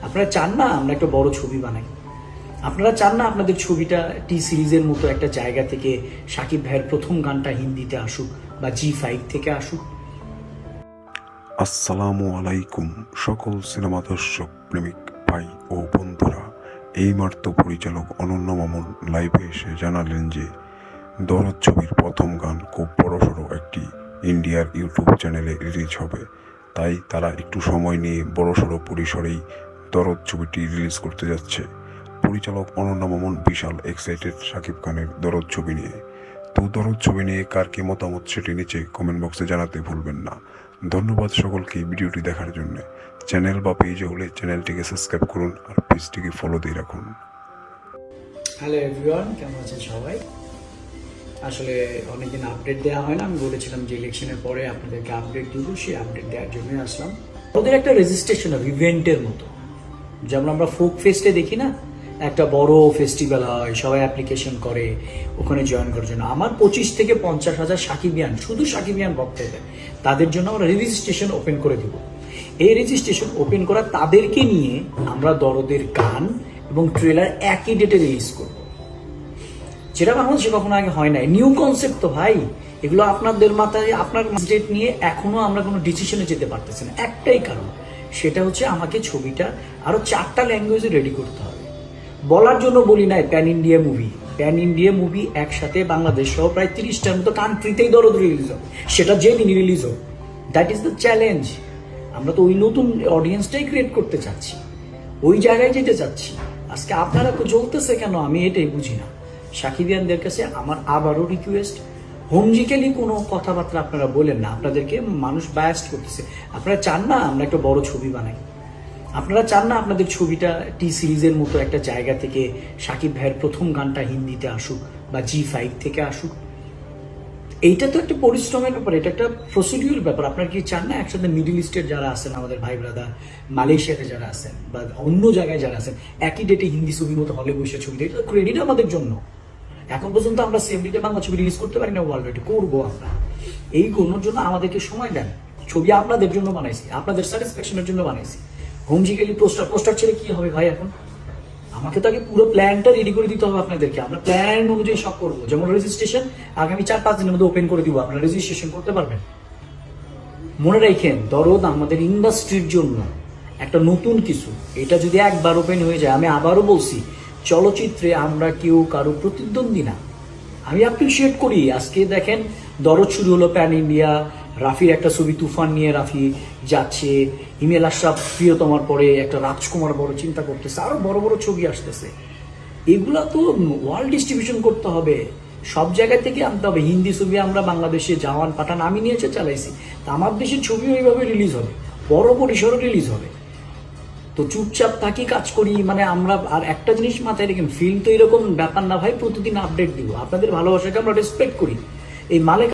আপনারা চান না আমরা একটা বড় ছবি বানাই? আপনারা চান না আপনাদের ছবিটা টি সিরিজের মতো একটা জায়গা থেকে শাকিব ভাইয়ের প্রথম গানটা হিন্দিতে আসুক বা G5 থেকে আসুক? আসসালামু আলাইকুম সকল সিনেমা দর্শক প্রেমিক ভাই ও বন্ধুরা। এইমাত্র পরিচালক অনন্য মামুন লাইভে এসে জানালেন যে দরদ ছবির প্রথম গান খুব বড়সড় একটি ইন্ডিয়ার ইউটিউব চ্যানেলে রিলিজ হবে। তাই তারা একটু সময় নিয়ে বড়সড় পরিসরেই দরদ ছবিটি রিলিজ করতে যাচ্ছে। পরিচালক অনন্য মামুন বিশাল এক্সাইটেড শাকিব খানের দরদ ছবি নিয়ে। তো দরদ ছবি নিয়ে কার কি মতামত সেটি নিচে কমেন্ট বক্সে জানাতে ভুলবেন না। ধন্যবাদ সকলকে ভিডিওটি দেখার জন্য। চ্যানেল বা পেজে হলে চ্যানেলটিকে সাবস্ক্রাইব করুন আর পেজটিকে ফলো দিয়ে রাখুন। হ্যালো এভরিওয়ান, কেমন আছেন সবাই? আসলে অনেকদিন আপডেট দেওয়া হয় না। আমি বলেছিলাম যে ইলেকশনের পরে আপনাদেরকে আপডেট দিব, সেই আপডেট দেওয়ার জন্যই আসলাম। ওদের একটা রেজিস্ট্রেশন হবে ইভেন্টের মতো, যেমন আমরা ফোক ফেস্টে দেখি না, একটা বড় ফেস্টিভ্যাল হয়, সবাই অ্যাপ্লিকেশন করে ওখানে জয়েন করার জন্য। আমার 25 থেকে 50,000 সাকিবিয়ান, শুধু সাকিবিয়ান ভক্তদের, তাদের জন্য আমরা রেজিস্ট্রেশন ওপেন করে দেব। এই রেজিস্ট্রেশন ওপেন করা তাদেরকে নিয়ে আমরা দরদের গান এবং ট্রেলার একই ডেটে রিলিজ করব, যেটা বাংলাদেশে কখনো আগে হয় নাই। নিউ কনসেপ্ট তো ভাই, এগুলো আপনাদের মাথায়, আপনার ডেট নিয়ে এখনো আমরা কোনো ডিসিশনে যেতে পারতেছি না। একটাই কারণ, সেটা হচ্ছে আমাকে ছবিটা আরো 4টা ল্যাঙ্গুয়েজে রেডি করতে হবে। বলার জন্য বলি নাই pan India movie, pan India movie একসাথে বাংলাদেশ সহ প্রায় 30টার মতো কান্ট্রিতেই দরদ রিলিজ হবে, সেটা যেদিন রিলিজ হোক। That is the challenge. আমরা তো ওই নতুন অডিয়েন্সটাই ক্রিয়েট করতে চাচ্ছি, ওই জায়গায় যেতে চাচ্ছি। আজকে আপনারা তো জ্বলতেছে কেন, আমি এটাই বুঝি না। সাকিবিয়ানদের কাছে আমার আবারও রিকোয়েস্ট, হোমজিক্যালি কোনো কথাবার্তা আপনারা বলেন না। আপনাদেরকে মানুষ বায়াস্ট করতেছে। আপনারা চান না আমরা একটা বড় ছবি বানাই? আপনারা চান না আপনাদের ছবিটা টি সিরিজের মতো একটা জায়গা থেকে শাকিব ভাইয়ের প্রথম গানটা হিন্দিতে আসুক বা G5 থেকে আসুক? এইটা তো একটা পরিশ্রমের ব্যাপার, এটা একটা প্রসিডিউর ব্যাপার। আপনারা কি চান না একসাথে মিডল ইস্টের যারা আছেন, আমাদের ভাই ব্রাদার, মালয়েশিয়াতে যারা আছেন বা অন্য জায়গায় যারা আছেন, একই ডেটে হিন্দি ছবির মতো হলে বসে ছবি দেখে? ক্রেডিট আমাদের জন্য। এখন পর্যন্ত আমরা সেম ডেটে বাংলা ছবি রিলিজ করতে পারি না, ওয়ার্ল্ড ওয়াইড করবো আমরা। এই কোনোর জন্য আমাদেরকে সময় দেন। ছবি আপনাদের জন্য বানাইছি, আপনাদের স্যাটিসফ্যাকশনের জন্য বানাইছি। হোমজিক্যালি পোস্টার ছেড়ে কি হবে ভাই? এখন আমাকে তো আগে পুরো প্ল্যানটা রেডি করে দিতে হবে আপনাদেরকে। আমরা প্ল্যান অনুযায়ী সব করবো। যেমন রেজিস্ট্রেশন আগামী 4-5 দিনের মধ্যে ওপেন করে দিব, আপনারা রেজিস্ট্রেশন করতে পারবেন। মনে রাখেন, দরদ আমাদের ইন্ডাস্ট্রির জন্য একটা নতুন কিছু। এটা যদি একবার ওপেন হয়ে যায়, আমি আবারও বলছি, চলচ্চিত্রে আমরা কেউ কারো প্রতিদ্বন্দ্বী না। আমি অ্যাপ্রিসিয়েট করি। আজকে দেখেন দরদ শুরু হলো প্যান ইন্ডিয়া, রাফির একটা ছবি তুফান নিয়ে রাফি যাচ্ছে, হিমেল আশরাফ প্রিয়তমার পরে একটা রাজকুমার বড় চিন্তা করতেছে, আরো বড় বড় ছবি আসতেছে। এগুলা তো ওয়ার্ল্ড ডিস্ট্রিবিউশন করতে হবে, সব জায়গা থেকে আনতে হবে। হিন্দি ছবি আমরা বাংলাদেশে জাওয়ান পাঠান আমি নিয়েছে চালাইছি, তা আমার দেশের ছবিও এইভাবে রিলিজ হবে, বড় পরিসরে রিলিজ হবে। তো চুপচাপ থাকি, কাজ করি, মানে আমরা। আর একটা জিনিস মাথায় রেখেন, ফিল্ম তো এরকম ব্যাপার না ভাই প্রতিদিন আপডেট দিব। আপনাদের ভালোবাসাকে আমরা রেসপেক্ট করি। এই মালিক